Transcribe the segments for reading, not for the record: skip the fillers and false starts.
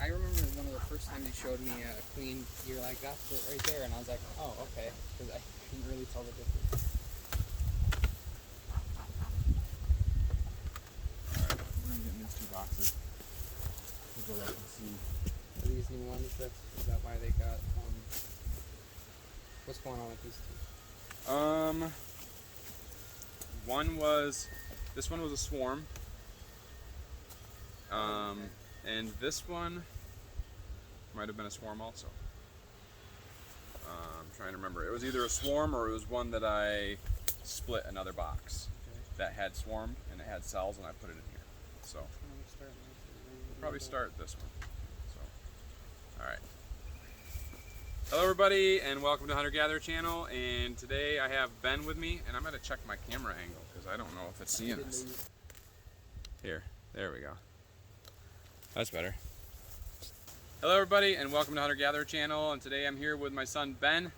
I remember one of the first times you showed me a queen, you're like, that's it right there, and I was like, oh, okay, because I couldn't really tell the difference. Alright, we're going to get in these two boxes. We'll go up and see. Are these new ones? Is that why they got, what's going on with these two? This one was a swarm. Okay. And this one might have been a swarm also. I'm trying to remember. It was either a swarm or it was one that I split another box that had swarmed and it had cells and I put it in here. So we'll probably start this one. So, all right. Hello everybody and welcome to Hunter Gatherer channel, and today I have Ben with me and I'm going to check my camera angle because I don't know if it's seeing us. Here, there we go. That's better. Hello everybody and welcome to Hunter Gatherer channel, and today I'm here with my son Ben,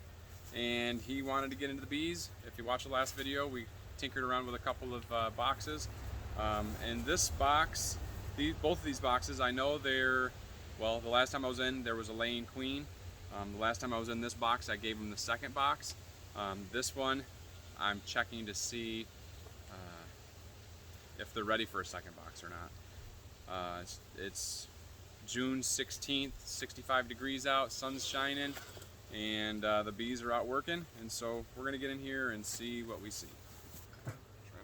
and he wanted to get into the bees. If you watched the last video, we tinkered around with a couple of boxes. And this box, both of these boxes, I know well, the last time I was in there was a laying queen. The last time I was in this box I gave him the second box. This one I'm checking to see if they're ready for a second box or not. It's June 16th, 65 degrees out, sun's shining, and the bees are out working, and so we're gonna get in here and see what we see. Try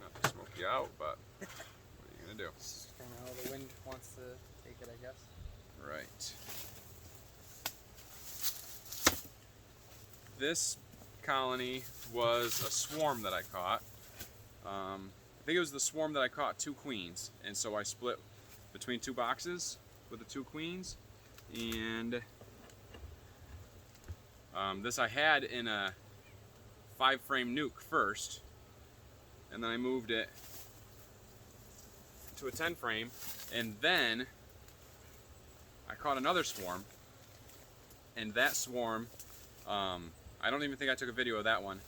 not to smoke you out, but what are you gonna do? It's just kind of how the wind wants to take it, I guess. Right. This colony was a swarm that I caught. I think it was the swarm that I caught two queens, and so I split between two boxes with the two queens, and this I had in a 5-frame nuke first, and then I moved it to a 10-frame, and then I caught another swarm, and that swarm, I don't even think I took a video of that one,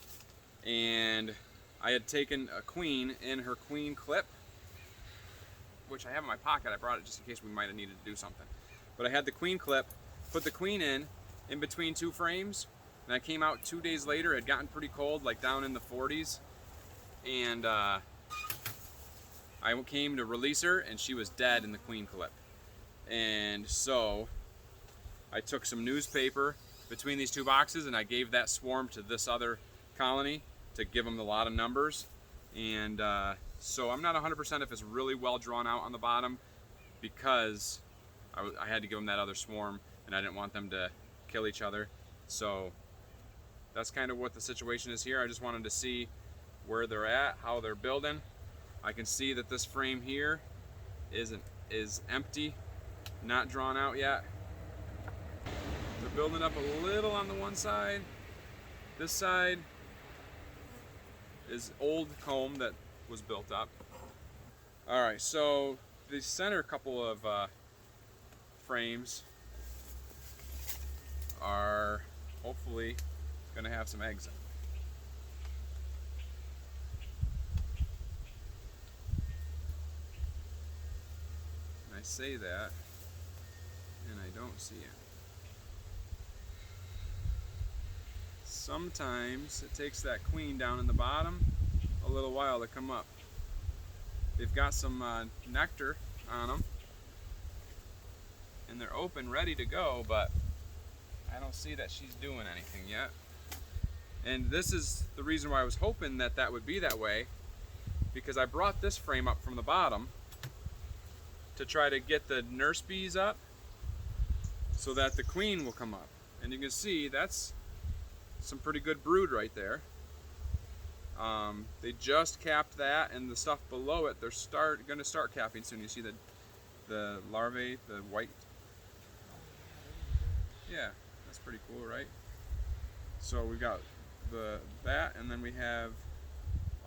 and I had taken a queen in her queen clip, which I have in my pocket. I brought it just in case we might have needed to do something. But I had the queen clip, put the queen in between two frames, and I came out 2 days later. It had gotten pretty cold, like down in the 40s, and I came to release her, and she was dead in the queen clip. And so I took some newspaper between these two boxes, and I gave that swarm to this other colony to give them a lot of numbers. And so I'm not 100% if it's really well drawn out on the bottom, because I had to give them that other swarm and I didn't want them to kill each other. So that's kind of what the situation is here. I just wanted to see where they're at, how they're building. I can see that this frame here is empty, not drawn out yet. They're building up a little on the one side. This side is old comb that was built up. All right, so the center couple of frames are hopefully going to have some eggs in. And I say that, and I don't see it. Sometimes it takes that queen down in the bottom a little while to come up. They've got some nectar on them, and they're open, ready to go, but I don't see that she's doing anything yet. And this is the reason why I was hoping that that would be that way, because I brought this frame up from the bottom to try to get the nurse bees up so that the queen will come up. And you can see that's some pretty good brood right there. They just capped that, and the stuff below it, they're going to start capping soon. You see the larvae, the white. Yeah, that's pretty cool, right? So we've got that, and then we have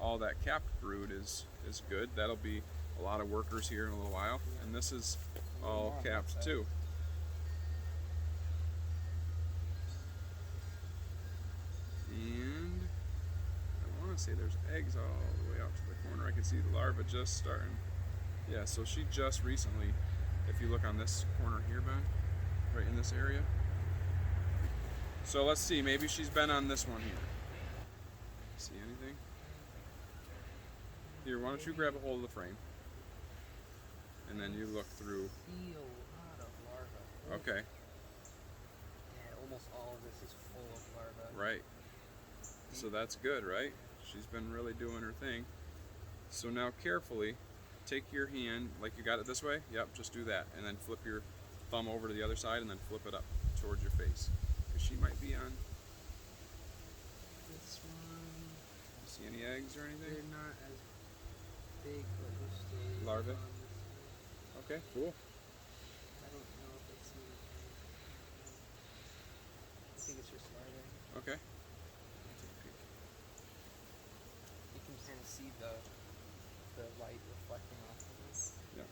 all that capped brood is good. That'll be a lot of workers here in a little while, and this is all capped too. And I want to say there's eggs all the way out to the corner. I can see the larva just starting. Yeah, so she just recently, if you look on this corner here, Ben, right in this area. So let's see, maybe she's been on this one here. See anything? Here, why don't you grab a hold of the frame, and then you look through. See a lot of larvae. Okay. Yeah, almost all of this is full of larvae. Right. So that's good, right? She's been really doing her thing. So now carefully, take your hand, like you got it this way? Yep, just do that. And then flip your thumb over to the other side and then flip it up towards your face. Because she might be on. This one. You see any eggs or anything? They're not as big, but they're still Larvae? on this side. Okay, cool. I don't know if it's anything. I think it's just larvae. Okay. You can kind of see the light reflecting off of this. Yep.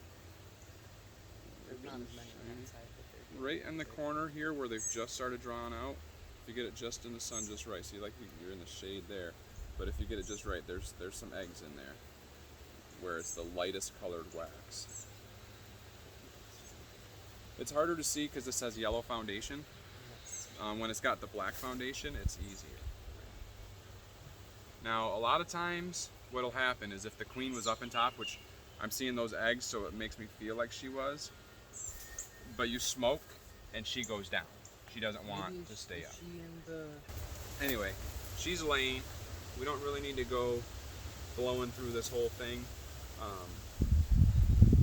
There's not as many on that side, but they're Right in the corner here where they've just started drawing out, if you get it just in the sun just right, see like you're in the shade there, but if you get it just right, there's some eggs in there where it's the lightest colored wax. It's harder to see because this has yellow foundation. When it's got the black foundation, it's easier. Now, a lot of times, what'll happen is if the queen was up in top, which I'm seeing those eggs, so it makes me feel like she was, but you smoke and she goes down. She doesn't want to stay up. Anyway, she's laying. We don't really need to go blowing through this whole thing.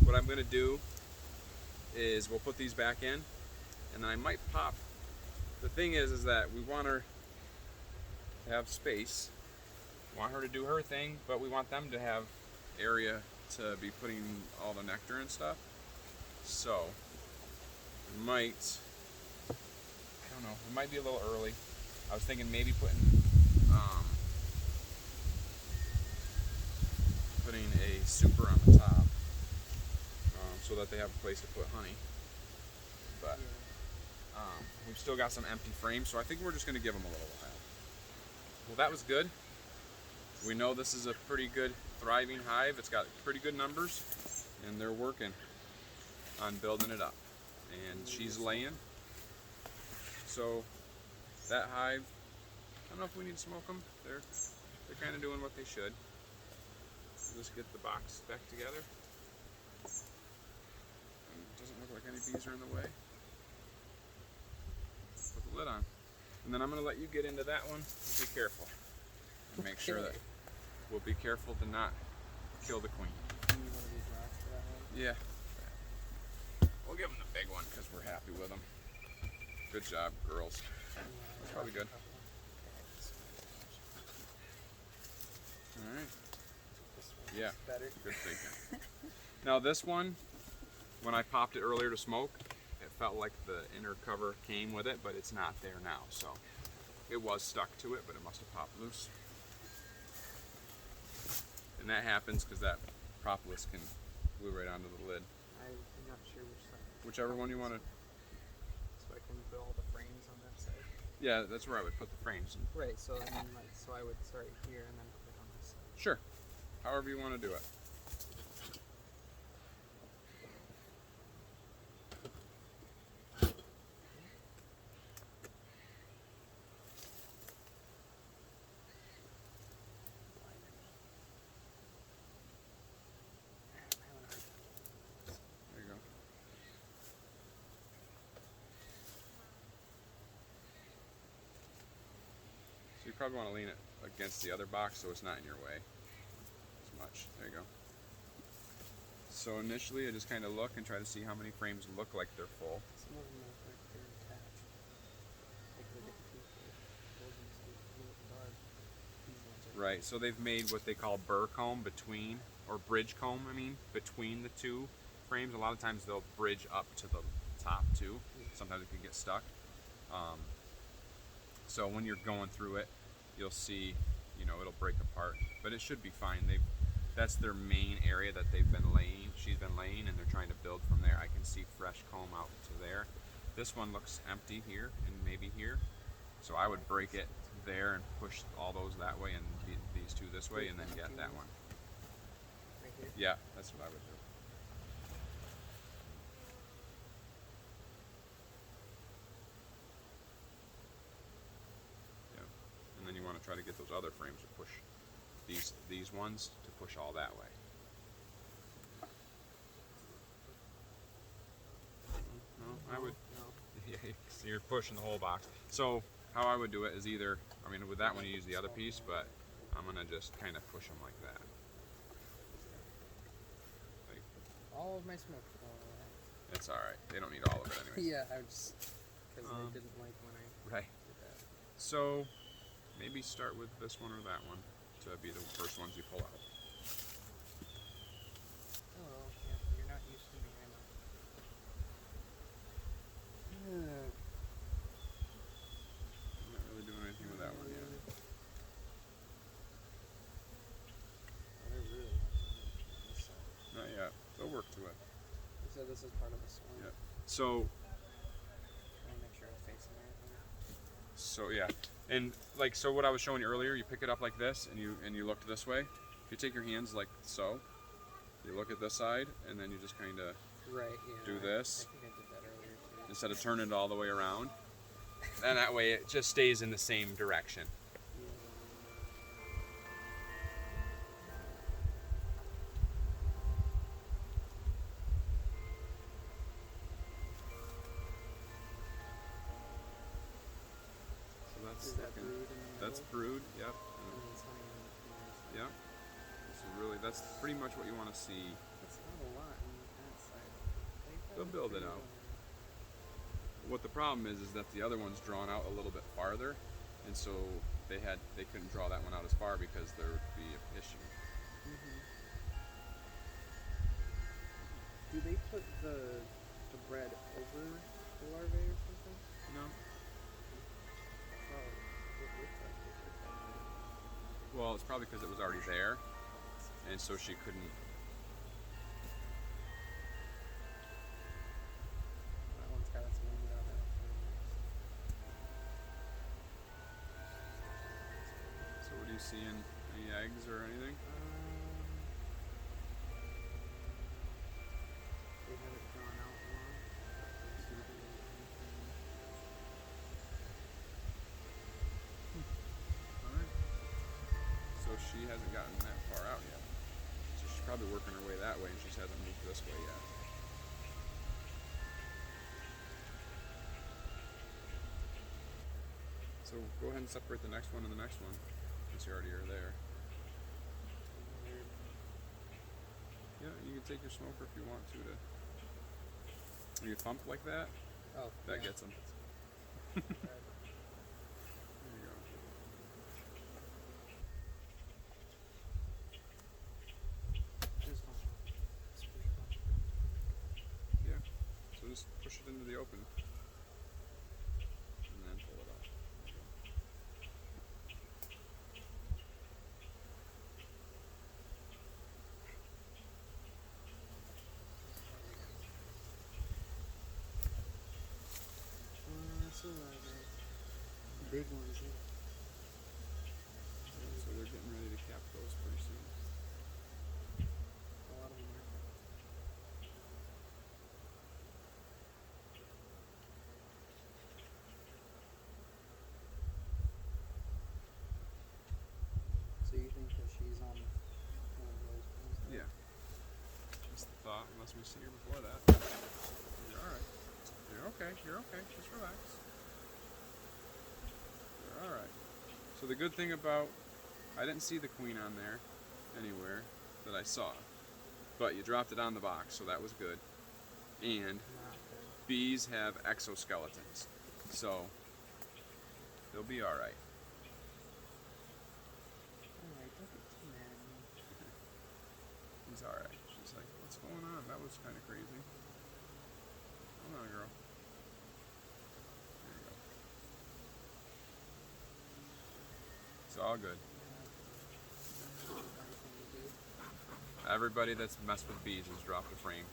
What I'm gonna do is we'll put these back in, and then I might pop. The thing is that we want her to have space. Want her to do her thing, but we want them to have area to be putting all the nectar and stuff. So, we might, I don't know, it might be a little early. I was thinking maybe putting a super on the top, so that they have a place to put honey. But we've still got some empty frames, so I think we're just going to give them a little while. Well, that was good. We know this is a pretty good thriving hive. It's got pretty good numbers, and they're working on building it up. And she's laying. So that hive, I don't know if we need to smoke them. They're kind of doing what they should. We'll just get the box back together. And it doesn't look like any bees are in the way. Put the lid on. And then I'm going to let you get into that one. Be careful. And make sure that we'll be careful to not kill the queen. Yeah. We'll give them the big one because we're happy with them. Good job, girls. That's probably good. All right. Yeah, good thinking. Now this one, when I popped it earlier to smoke, it felt like the inner cover came with it, but it's not there now. So it was stuck to it, but it must have popped loose. And that happens because that propolis can glue right onto the lid. I'm not sure which side. Whichever one you want to. So I can put all the frames on that side. Yeah, that's where I would put the frames. Right. So I mean, like, so I would start here and then put it on this side. Sure. However you want to do it. There you go. So you probably want to lean it against the other box so it's not in your way as much. There you go. So initially I just kind of look and try to see how many frames look like they're full. Some of them look like they're attached. Like they get too full. Those ones look dark. These ones are Right, so they've made what they call burr comb between, or bridge comb, I mean, between the two frames. A lot of times they'll bridge up to the top too. Sometimes it can get stuck. So when you're going through it, you'll see, you know, it'll break apart, but it should be fine. That's their main area that they've been laying. She's been laying, and they're trying to build from there. I can see fresh comb out to there. This one looks empty here and maybe here, so I would break it there and push all those that way, and these two this way, and then get that one. right here. Yeah, that's what I would do. try to get those other frames to push these ones to push all that way. No, I would. No. Yeah, so you're pushing the whole box. So how I would do it is either, I mean, with that one you use the other piece, but I'm gonna just kind of push them like that. Like, All of my smoke fell away. it's all right. They don't need all of it anyway. Yeah, I just because I didn't like when I Right. did that. So maybe start with this one or that one to be the first ones you pull out. Oh, yeah, you're not used to me, I know. I'm not really doing anything with that one yet. Oh, they're really not on this side. Not yet. They'll work to it. You said this is part of the swarm. Yep. So Trying to make sure it's facing everything. So yeah, and like so, what I was showing you earlier, you pick it up like this, and you look this way. If you take your hands like so, you look at this side, and then you just kind of Right, yeah. do this I think I did that earlier too. instead of turning it all the way around, and that way it just stays in the same direction. So that's Is that looking- brood in the middle? that's brood. Yep. And then it's hanging in the corners. Yep. So really, that's pretty much what you want to see. That's not a lot on that side. They'll build it out. What the problem is that the other one's drawn out a little bit farther, and so they couldn't draw that one out as far because there would be an issue. Do they put the bread over the larvae or something? No. Oh, it looked like they put that in. Well, it's probably because it was already there, and so she couldn't. That one's got its wings out there. So what are you seeing? Any eggs or anything? They have it drawn out more. Alright. So she hasn't gotten that far out yet. So she's probably working her way that way, and she just hasn't moved this way yet. So go ahead and separate the next one and the next one, since you already are there. Yeah, you can take your smoker if you want to. You thump like that, Oh, that yeah. gets them. Right. There you go. Just one. Yeah. So just push it into the open. And then pull it off. That's a larvae. Big ones, yeah. So they're getting ready to cap those pretty soon. A lot of them are. So you think that she's on one of those ones? Yeah. Just the thought, unless we see her before that. You're alright. You're okay, you're okay. Just relax. You're alright. So the good thing about, I didn't see the queen on there anywhere that I saw. But you dropped it on the box, so that was good. And Not good. bees have exoskeletons. So they'll be alright. Alright, don't get too mad at me. He's alright. She's like, what's going on? That was kind of crazy. Hold on, girl. There you go. It's all good. Everybody that's messed with bees has dropped a frame.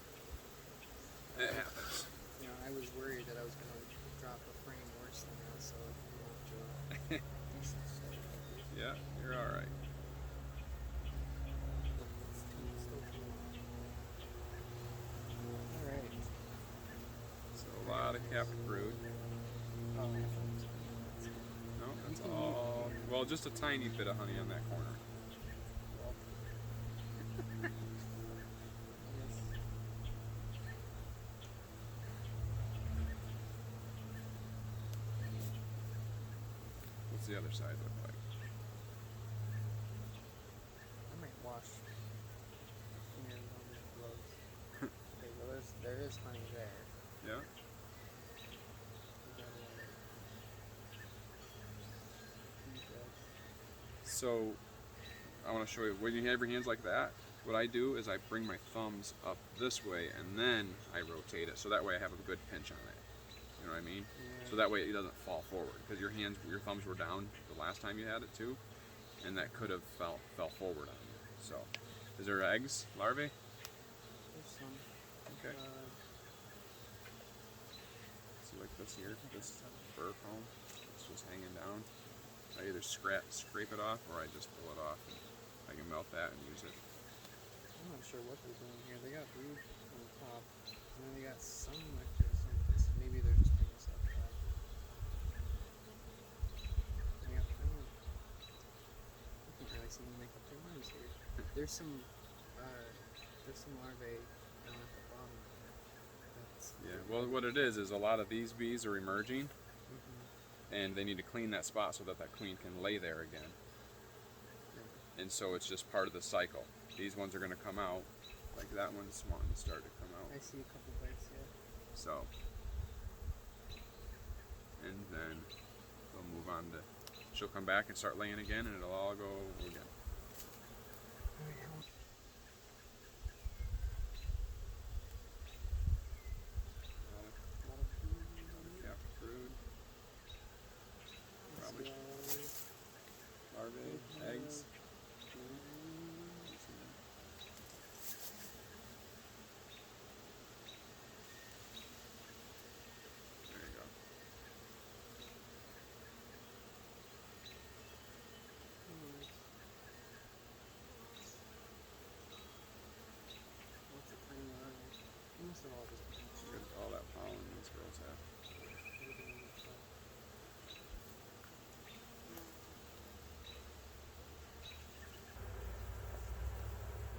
It happens. You know, I was worried that I was going to drop a frame worse than that, so I moved to a decent start. Yeah, you're alright. Alright. So a lot of capped brood. Oh, No, that's all Well, just a tiny bit of honey on that corner. Well, yes. What's the other side look like? I might wash my fingers on these gloves. Okay, well there is honey there. Yeah. We gotta feed that. So I want to show you when you have your hands like that. What I do is I bring my thumbs up this way and then I rotate it, so that way I have a good pinch on it. You know what I mean? Yeah. So that way it doesn't fall forward, because your thumbs were down the last time you had it too, and that could have fell forward on you. So, is there eggs, larvae? There's some. Okay. So like this here, this fur comb, it's just hanging down. I either scrape it off, or I just pull it off, and I can melt that and use it. I'm not sure what they're doing here. They got brood on the top, and then they got some nectar someplace. Maybe they're just bringing stuff back. Yeah, I don't know. I can't really see them make up their minds here. There's some larvae down at the bottom. Yeah. Well, what it is a lot of these bees are emerging, Mm-hmm. and they need to clean that spot so that queen can lay there again. Yeah. And so it's just part of the cycle. These ones are going to come out, like that one's wanting to start to come out. I see a couple bites, yeah. So, and then we'll move on to, she'll come back and start laying again, and it'll all go again. Yeah, brood, probably larvae, eggs. There you go. What's a tiny larva? They must have all just been Look at all that pollen these girls have.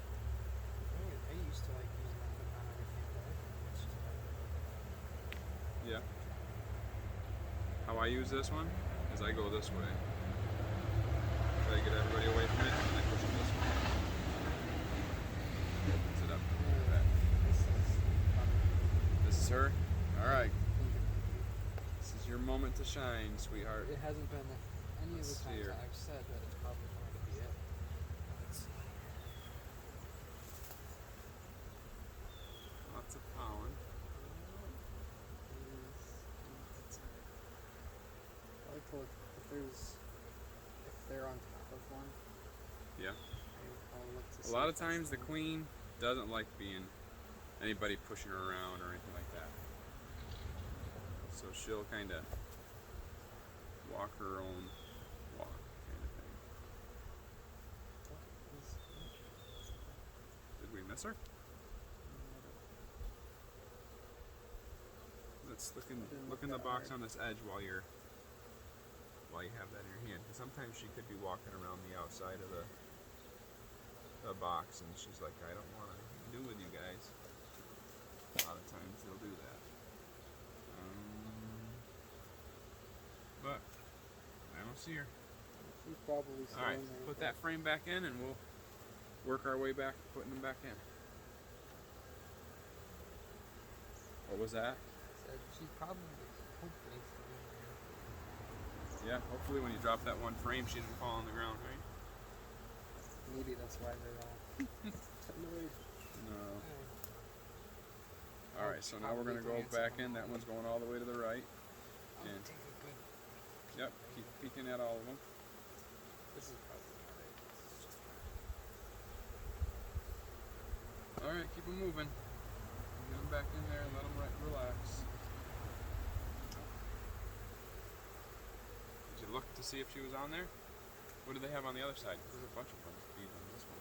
I used to like using that hook on everything, but I think it's just Yeah. How I use this one is I go this way. Try to get everybody away from it, and then I push it this way. Opens it up. Look at that. This is her? Alright. This is your moment to shine, sweetheart. It hasn't been any of the Let's see times here. that I've said that it's probably going to be it. Lots of pollen. I like to look if they're on top of one. Yeah. I'll look to A see lot if of times that's the one. queen doesn't like being anybody pushing her around or anything like that. So she'll kind of walk her own walk, kind of thing. Did we miss her? Let's look in the box on this edge while you have that in your hand. Because sometimes she could be walking around the outside of the box, and she's like, I don't want to do with you guys. A lot of times they'll do that. But I don't see her. She's probably still All right, in there. put that frame back in, and we'll work our way back, putting them back in. What was that? Said she's probably, hopefully, still in there. Yeah, hopefully when you drop that one frame, she didn't fall on the ground, right? Maybe that's why they're all annoyed. No. All right, so now we're gonna go back in. That one's going all the way to the right. I'll And take a good. yep, keep peeking at all of them. This is probably not it. It's just All right, keep them moving. Get them back in there and let them relax. Did you look to see if she was on there? What do they have on the other side? There's a bunch of them bees on this one.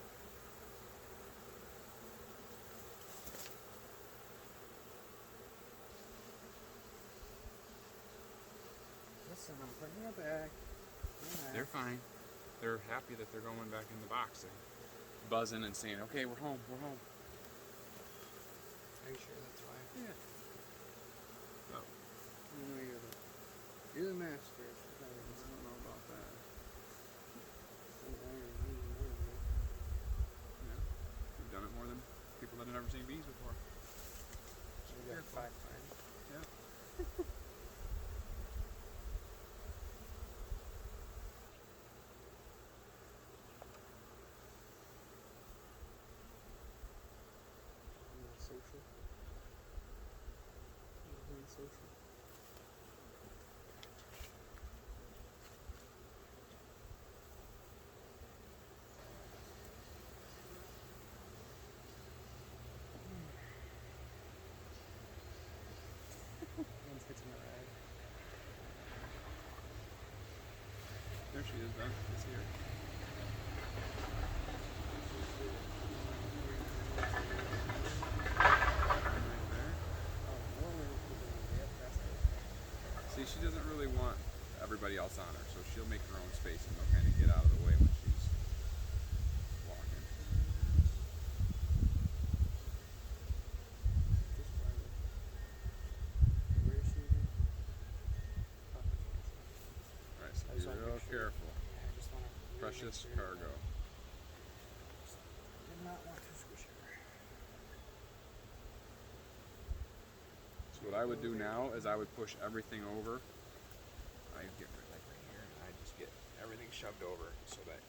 listen, I'm putting her back. They're fine. They're happy that they're going back in the box and buzzing and saying, okay, we're home, we're home. Are you sure that's why? Yeah. Oh. You know you're the master. I don't know about that. Yeah. You've done it more than people that have never seen bees before. We got 5 times. Yeah. Social. Social. One's hitting my ride. There she is, Ben. It's here. Right there. See, she doesn't really want everybody else on her, so she'll make her own space and they'll kind of get out of the way when she's walking. Where is she again? Alright, so be real careful. Yeah, I just want to. Precious cargo. Did not want to squish her. So what I would do now is I would push everything over. I get like right here, and I just get everything shoved over so that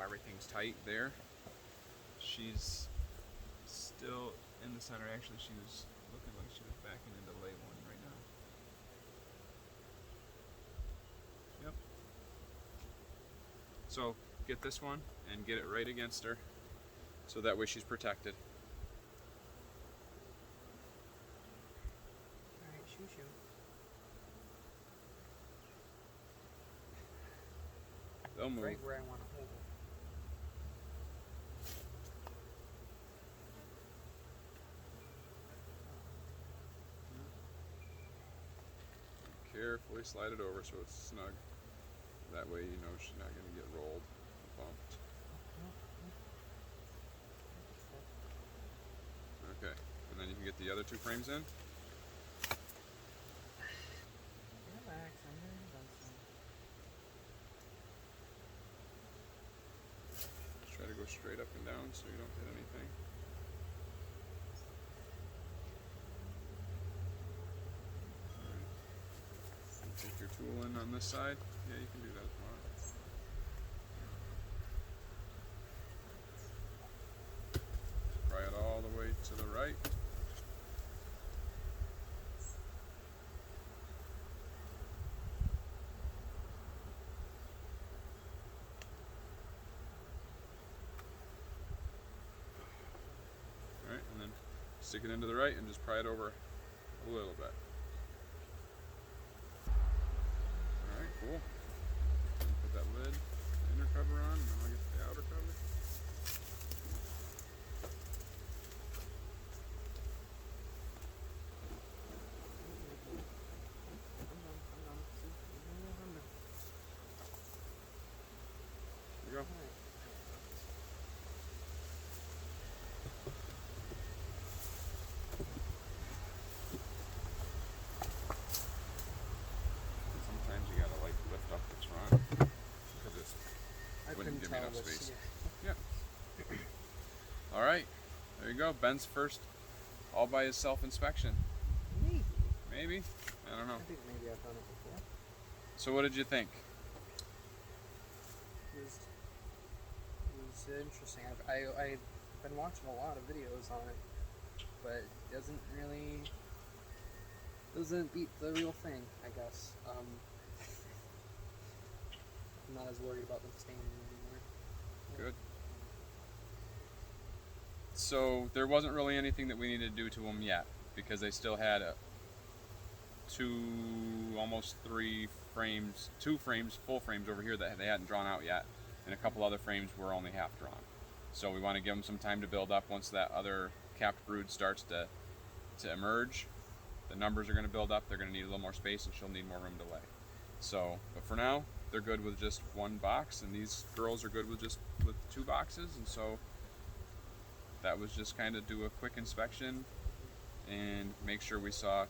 everything's tight there. She's still in the center. Actually, she was looking like she was backing into lay one right now. Yep. So get this one and get it right against her, so that way she's protected. Alright, shoot. They'll move. Right where I want to hold it. Carefully slide it over so it's snug. That way you know she's not going to get rolled or bumped. Okay, and then you can get the other 2 frames in. Relax, I'm nearly done soon. Just try to go straight up and down so you don't hit anything. Alright. Take your tool in on this side. Yeah, you can do that if you want. Pry it all the way to the right. Alright, and then stick it into the right and just pry it over a little bit. Alright, cool. Put that lid, the inner cover on, and then I'll get the outer cover. There you go. Sometimes you gotta like lift up the front because it's wouldn't give me enough space. Yeah. Alright, there you go. Ben's first all by himself inspection. Maybe. Maybe? I don't know. I think maybe I've done it before. So what did you think? It was interesting. I've been watching a lot of videos on it, but it doesn't beat the real thing, I guess. I'm not as worried about them staying in anymore. Good. So there wasn't really anything that we needed to do to them yet because they still had almost 3 frames, 2 frames, full frames over here that they hadn't drawn out yet, and a couple other frames were only half drawn. So we want to give them some time to build up. Once that other capped brood starts to emerge, the numbers are going to build up. They're going to need a little more space, and she'll need more room to lay. So, but for now, they're good with just one box, and these girls are good with just with 2 boxes. And so that was just kind of do a quick inspection and make sure we saw,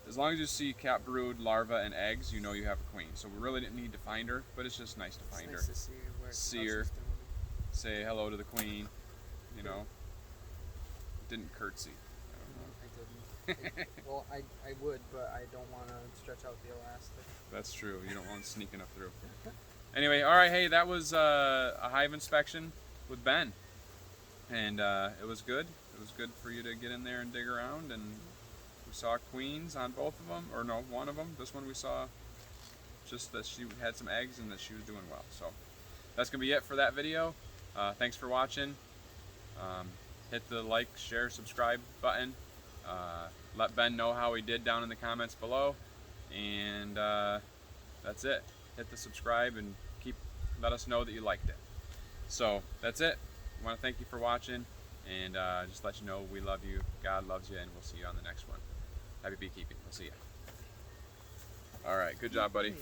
as long as you see cap brood, larva, and eggs, you know you have a queen. So we really didn't need to find her, but it's just nice to find her. Nice to see her. Say hello to the queen, you know. Didn't curtsy. I didn't. Well, I would, but I don't want to stretch out the elastic. That's true. You don't want it sneaking up through. Anyway, all right. Hey, that was a hive inspection with Ben, and it was good. It was good for you to get in there and dig around, and we saw queens on both of them, or no, one of them. This one we saw just that she had some eggs and that she was doing well. So that's gonna be it for that video. Thanks for watching. Hit the like, share, subscribe button. Let Ben know how he did down in the comments below, and that's it. Hit the subscribe and let us know that you liked it. So that's it. I want to thank you for watching, and just let you know we love you, God loves you, and we'll see you on the next one. Happy beekeeping. We'll see you. All right, good job, buddy.